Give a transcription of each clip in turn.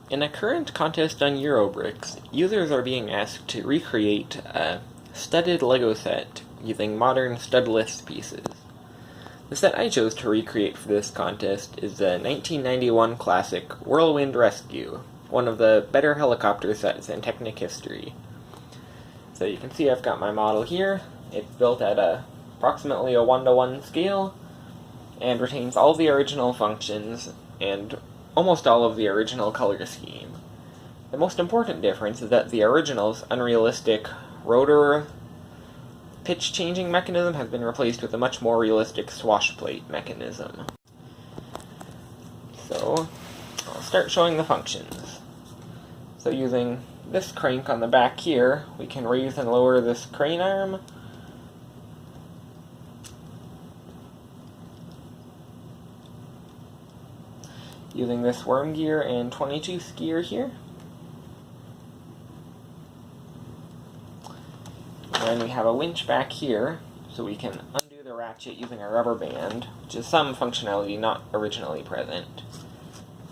In a current contest on Eurobricks, users are being asked to recreate a studded Lego set using modern Studless pieces. The set I chose to recreate for this contest is the 1991 classic Whirlwind Rescue, one of the better helicopter sets in Technic history. So you can see I've got my model here. It's built at approximately a 1:1 scale, and retains all the original functions and almost all of the original color scheme. The most important difference is that the original's unrealistic rotor pitch changing mechanism has been replaced with a much more realistic swash plate mechanism. So I'll start showing the functions. So using this crank on the back here, we can raise and lower this crane arm. Using this worm gear and 22th gear here. And then we have a winch back here, so we can undo the ratchet using a rubber band, which is some functionality not originally present.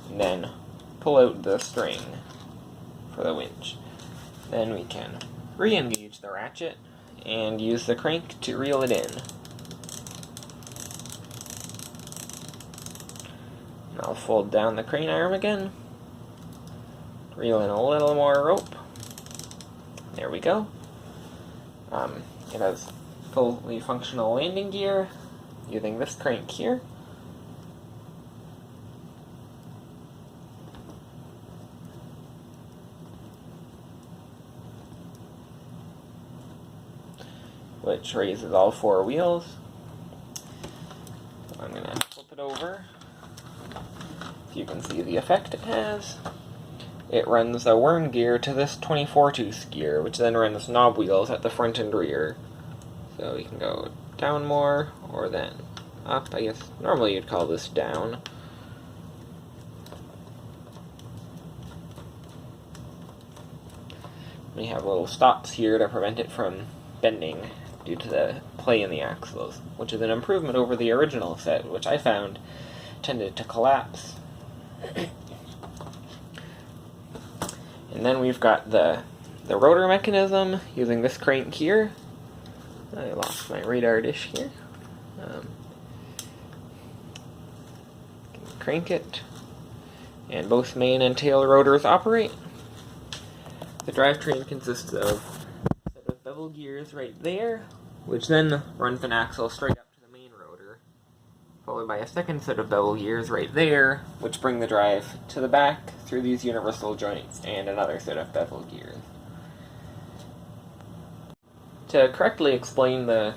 And then pull out the string for the winch. Then we can re-engage the ratchet and use the crank to reel it in. I'll fold down the crane arm again, reel in a little more rope. There we go. It has fully functional landing gear using this crank here. Which raises all four wheels. So I'm going to flip it over. You can see the effect it has. It runs a worm gear to this 24-tooth gear, which then runs knob wheels at the front and rear. So you can go down more, or then up. I guess normally you'd call this down. We have little stops here to prevent it from bending due to the play in the axles, which is an improvement over the original set, which I found tended to collapse. And then we've got the rotor mechanism using this crank here. I lost my radar dish here. Crank it, and both main and tail rotors operate. The drivetrain consists of a set of bevel gears right there, which then runs an axle straight up to the main rotor, followed by a second set of bevel gears right there, which bring the drive to the back through these universal joints, and another set of bevel gears. To correctly explain the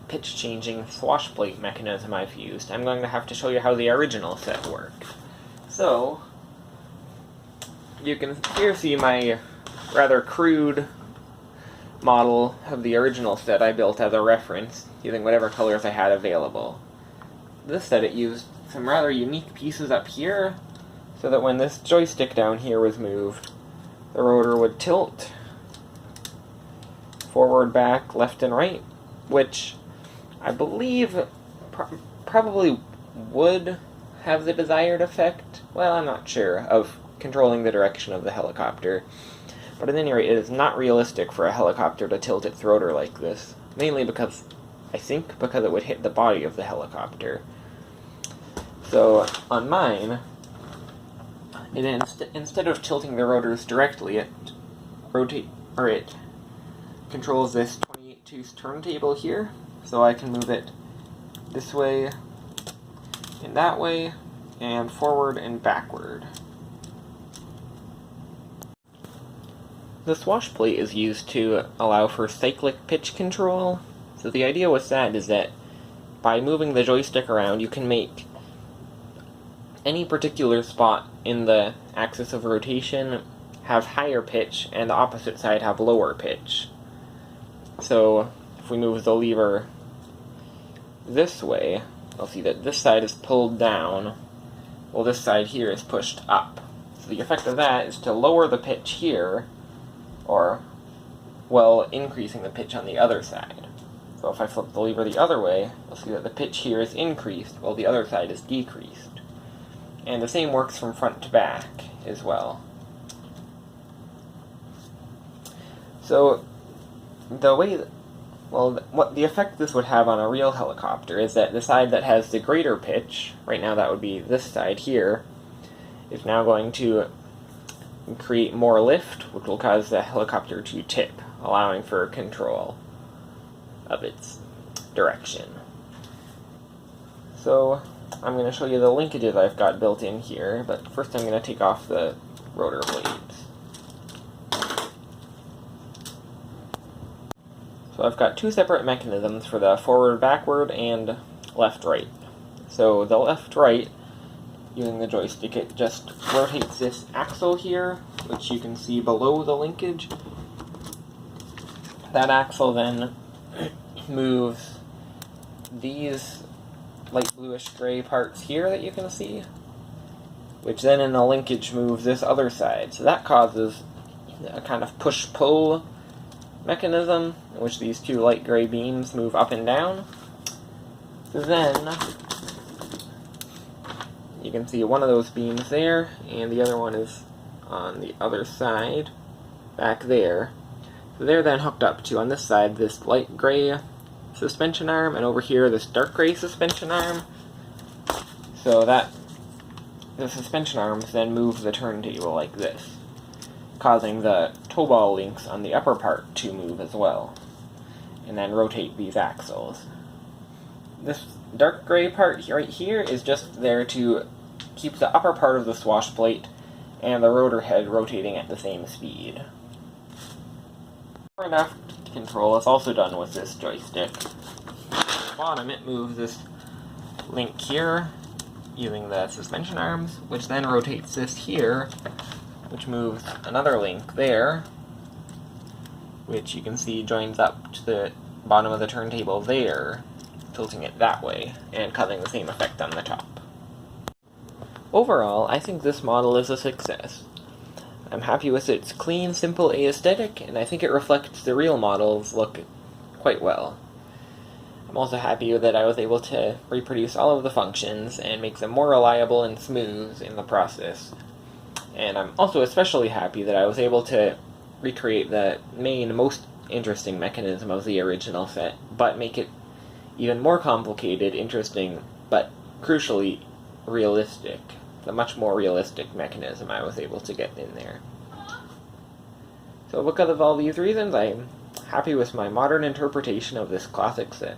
pitch-changing swash plate mechanism I've used, I'm going to have to show you how the original set worked. So, you can here see my rather crude model of the original set I built as a reference, using whatever colors I had available. This set, it used some rather unique pieces up here, so that when this joystick down here was moved, the rotor would tilt forward, back, left, and right, which I believe probably would have the desired effect, well, I'm not sure, of controlling the direction of the helicopter. But at any rate, it is not realistic for a helicopter to tilt its rotor like this, mainly because, I think, because it would hit the body of the helicopter. So, on mine, instead of tilting the rotors directly, it controls this 28-tooth turntable here, so I can move it this way, and that way, and forward and backward. The swash plate is used to allow for cyclic pitch control. So the idea with that is that by moving the joystick around, you can make any particular spot in the axis of rotation have higher pitch and the opposite side have lower pitch. So if we move the lever this way, you'll see that this side is pulled down, while this side here is pushed up. So the effect of that is to lower the pitch here, or, well, increasing the pitch on the other side. So if I flip the lever the other way, you'll see that the pitch here is increased, while the other side is decreased. And the same works from front to back as well. So, what the effect this would have on a real helicopter is that the side that has the greater pitch, right now that would be this side here, is now going to create more lift, which will cause the helicopter to tip, allowing for control of its direction. So, I'm going to show you the linkages I've got built in here, but first I'm going to take off the rotor blades. So I've got two separate mechanisms for the forward-backward and left-right. So the left-right, using the joystick, it just rotates this axle here, which you can see below the linkage. That axle then moves these light bluish-gray parts here that you can see, which then in the linkage moves this other side. So that causes a kind of push-pull mechanism in which these two light gray beams move up and down. So then you can see one of those beams there, and the other one is on the other side, back there. So they're then hooked up to, on this side, this light gray suspension arm, and over here this dark gray suspension arm. So that the suspension arms then move the turntable like this, causing the toe ball links on the upper part to move as well, and then rotate these axles. This dark gray part right here is just there to keep the upper part of the swash plate and the rotor head rotating at the same speed. Fore and aft control is also done with this joystick. At the bottom it moves this link here using the suspension arms, which then rotates this here, which moves another link there, which you can see joins up to the bottom of the turntable there, tilting it that way, and causing the same effect on the top. Overall, I think this model is a success. I'm happy with its clean, simple aesthetic, and I think it reflects the real model's look quite well. I'm also happy that I was able to reproduce all of the functions and make them more reliable and smooth in the process. And I'm also especially happy that I was able to recreate the main, most interesting mechanism of the original set, but make it even more complicated, interesting, but crucially realistic. The much more realistic mechanism I was able to get in there. So because of all these reasons, I'm happy with my modern interpretation of this classic set.